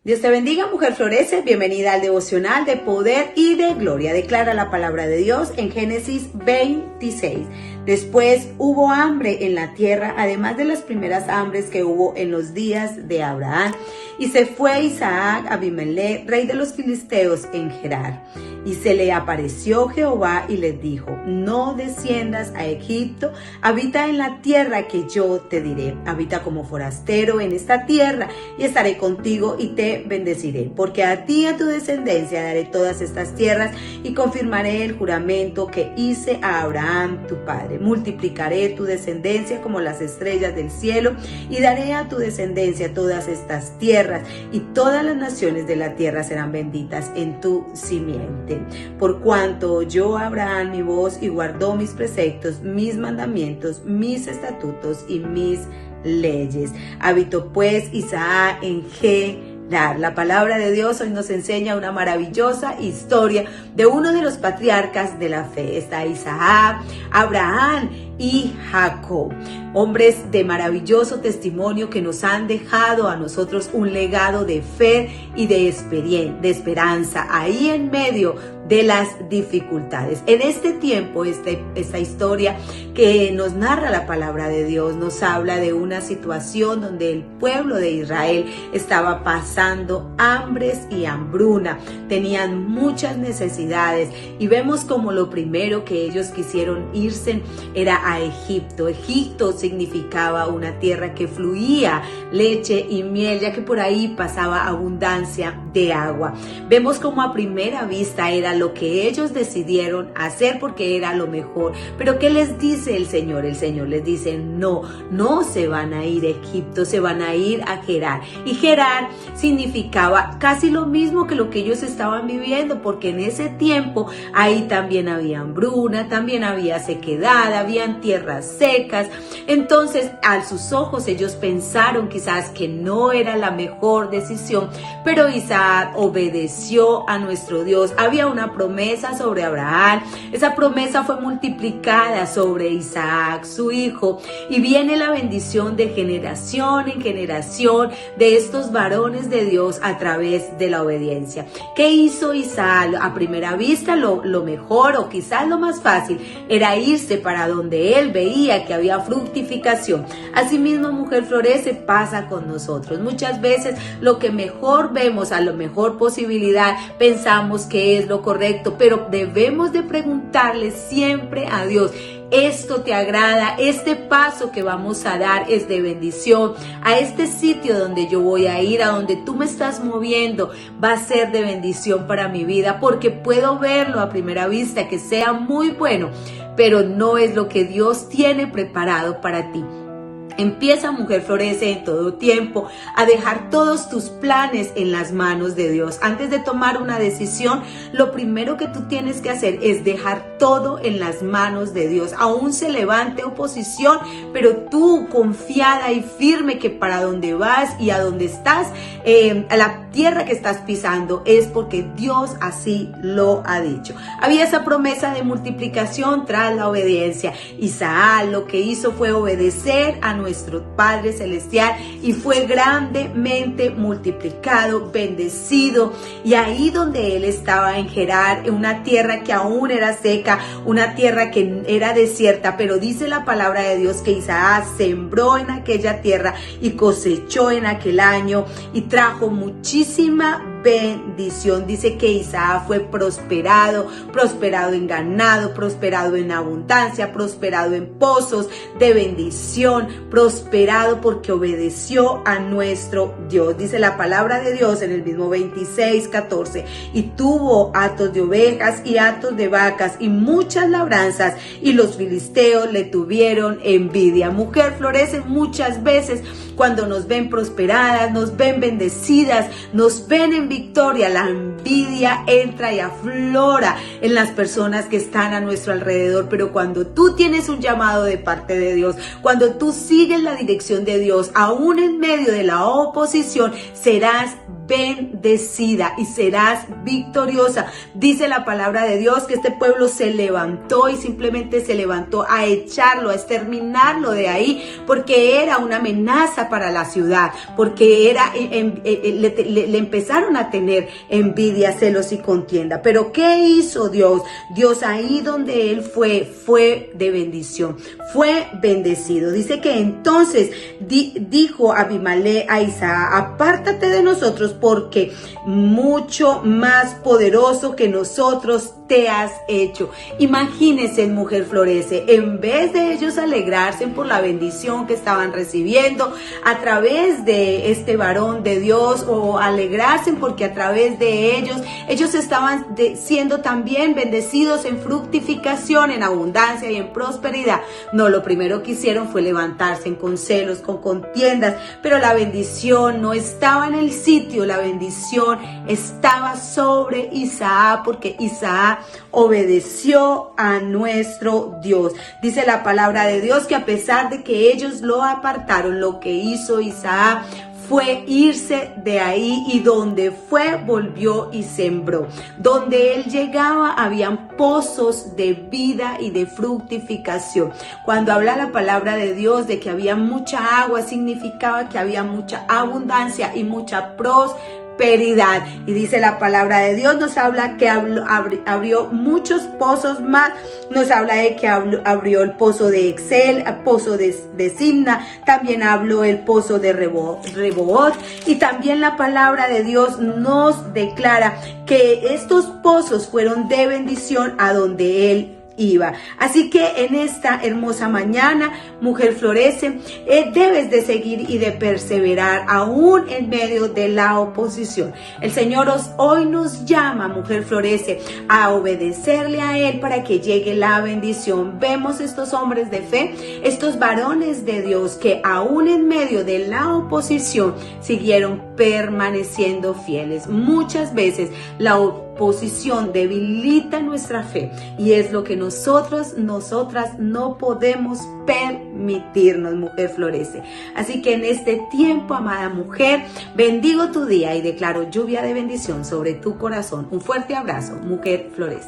Dios te bendiga, mujer florece, bienvenida al devocional de poder y de gloria. Declara la palabra de Dios en Génesis 26. Después hubo hambre en la tierra, además de las primeras hambres que hubo en los días de Abraham. Y se fue Isaac a Abimelech, rey de los filisteos, en Gerar. Y se le apareció Jehová y les dijo: no desciendas a Egipto, habita en la tierra que yo te diré. Habita como forastero en esta tierra, y estaré contigo y te bendeciré. Porque a ti y a tu descendencia daré todas estas tierras, y confirmaré el juramento que hice a Abraham tu padre. Multiplicaré tu descendencia como las estrellas del cielo, y daré a tu descendencia todas estas tierras, y todas las naciones de la tierra serán benditas en tu simiente. Por cuanto oyó Abraham mi voz y guardó mis preceptos, mis mandamientos, mis estatutos y mis leyes. Habitó pues Isaac en Gerar. La palabra de Dios hoy nos enseña una maravillosa historia de uno de los patriarcas de la fe. Está Isaac, Abraham y Jacob, hombres de maravilloso testimonio que nos han dejado a nosotros un legado de fe y de esperanza ahí en medio de las dificultades. En este tiempo, esta historia que nos narra la palabra de Dios nos habla de una situación donde el pueblo de Israel estaba pasando hambres y hambruna, tenían muchas necesidades, y vemos como lo primero que ellos quisieron irse era a Egipto. Egipto significaba una tierra que fluía leche y miel, ya que por ahí pasaba abundancia de agua. Vemos como a primera vista era lo que ellos decidieron hacer porque era lo mejor. Pero ¿qué les dice el Señor? El Señor les dice: no se van a ir a Egipto, se van a ir a Gerar. Y Gerar significaba casi lo mismo que lo que ellos estaban viviendo, porque en ese tiempo ahí también había hambruna, también había sequedad, habían tierras secas. Entonces, a sus ojos ellos pensaron quizás que no era la mejor decisión, pero Isaac obedeció a nuestro Dios. Había una promesa sobre Abraham, esa promesa fue multiplicada sobre Isaac, su hijo, y viene la bendición de generación en generación de estos varones de Dios a través de la obediencia. ¿Qué hizo Isaac? A primera vista lo mejor, o quizás lo más fácil, era irse para donde él veía que había fructificación. Asimismo, mujer florece, pasa con nosotros. Muchas veces lo que mejor vemos, a lo mejor posibilidad, pensamos que es lo correcto, pero debemos de preguntarle siempre a Dios: ¿esto te agrada? ¿Este paso que vamos a dar es de bendición? ¿A este sitio donde yo voy a ir, a donde tú me estás moviendo, va a ser de bendición para mi vida? Porque puedo verlo a primera vista que sea muy bueno, pero no es lo que Dios tiene preparado para ti. Empieza, mujer florece, en todo tiempo a dejar todos tus planes en las manos de Dios. Antes de tomar una decisión, lo primero que tú tienes que hacer es dejar todo en las manos de Dios. Aún se levante oposición, pero tú confiada y firme que para donde vas y a donde estás, a la tierra que estás pisando, es porque Dios así lo ha dicho. Había esa promesa de multiplicación tras la obediencia. Isaac lo que hizo fue obedecer a nuestro Padre Celestial y fue grandemente multiplicado, bendecido. Y ahí donde él estaba en Gerar, en una tierra que aún era seca, una tierra que era desierta, pero dice la palabra de Dios que Isaac sembró en aquella tierra y cosechó en aquel año y trajo muchísima bendición. Dice que Isaac fue prosperado en ganado, prosperado en abundancia, prosperado en pozos de bendición, prosperado porque obedeció a nuestro Dios. Dice la palabra de Dios en el mismo 26:14: y tuvo hatos de ovejas y hatos de vacas y muchas labranzas, y los filisteos le tuvieron envidia. Mujer florece, muchas veces cuando nos ven prosperadas, nos ven bendecidas, nos ven en victoria, la envidia entra y aflora en las personas que están a nuestro alrededor. Pero cuando tú tienes un llamado de parte de Dios, cuando tú sigues la dirección de Dios, aún en medio de la oposición, serás bendecida y serás victoriosa. Dice la palabra de Dios que este pueblo se levantó y simplemente se levantó a echarlo, a exterminarlo de ahí, porque era una amenaza para la ciudad, porque le empezaron a tener envidia, celos y contienda. Pero ¿qué hizo Dios? Dios ahí donde él fue de bendición, fue bendecido. Dice que entonces dijo Abimelech a Isaac: apártate de nosotros, porque mucho más poderoso que nosotros te has hecho. Imagínense, Mujer Florece, en vez de ellos alegrarse por la bendición que estaban recibiendo a través de este varón de Dios, o alegrarse porque a través de ellos estaban siendo también bendecidos en fructificación, en abundancia y en prosperidad. No, lo primero que hicieron fue levantarse con celos, con contiendas, pero la bendición no estaba en el sitio, la bendición estaba sobre Isaac, porque Isaac obedeció a nuestro Dios. Dice la palabra de Dios que a pesar de que ellos lo apartaron, lo que hizo Isaac fue irse de ahí, y donde fue, volvió y sembró. Donde él llegaba, habían pozos de vida y de fructificación. Cuando habla la palabra de Dios de que había mucha agua, significaba que había mucha abundancia y mucha prosperidad. Y dice la palabra de Dios, nos habla que abrió muchos pozos más. Nos habla de que abrió el pozo de Excel, el pozo de Simna, también habló el pozo de Rehoboth, y también la palabra de Dios nos declara que estos pozos fueron de bendición a donde él iba. Así que en esta hermosa mañana, Mujer Florece, debes de seguir y de perseverar aún en medio de la oposición. El Señor hoy nos llama, Mujer Florece, a obedecerle a Él para que llegue la bendición. Vemos estos hombres de fe, estos varones de Dios, que aún en medio de la oposición siguieron permaneciendo fieles. Muchas veces la oposición debilita nuestra fe, y es lo que nosotras no podemos permitirnos, Mujer Florece. Así que en este tiempo, amada mujer, bendigo tu día y declaro lluvia de bendición sobre tu corazón. Un fuerte abrazo, Mujer Florece.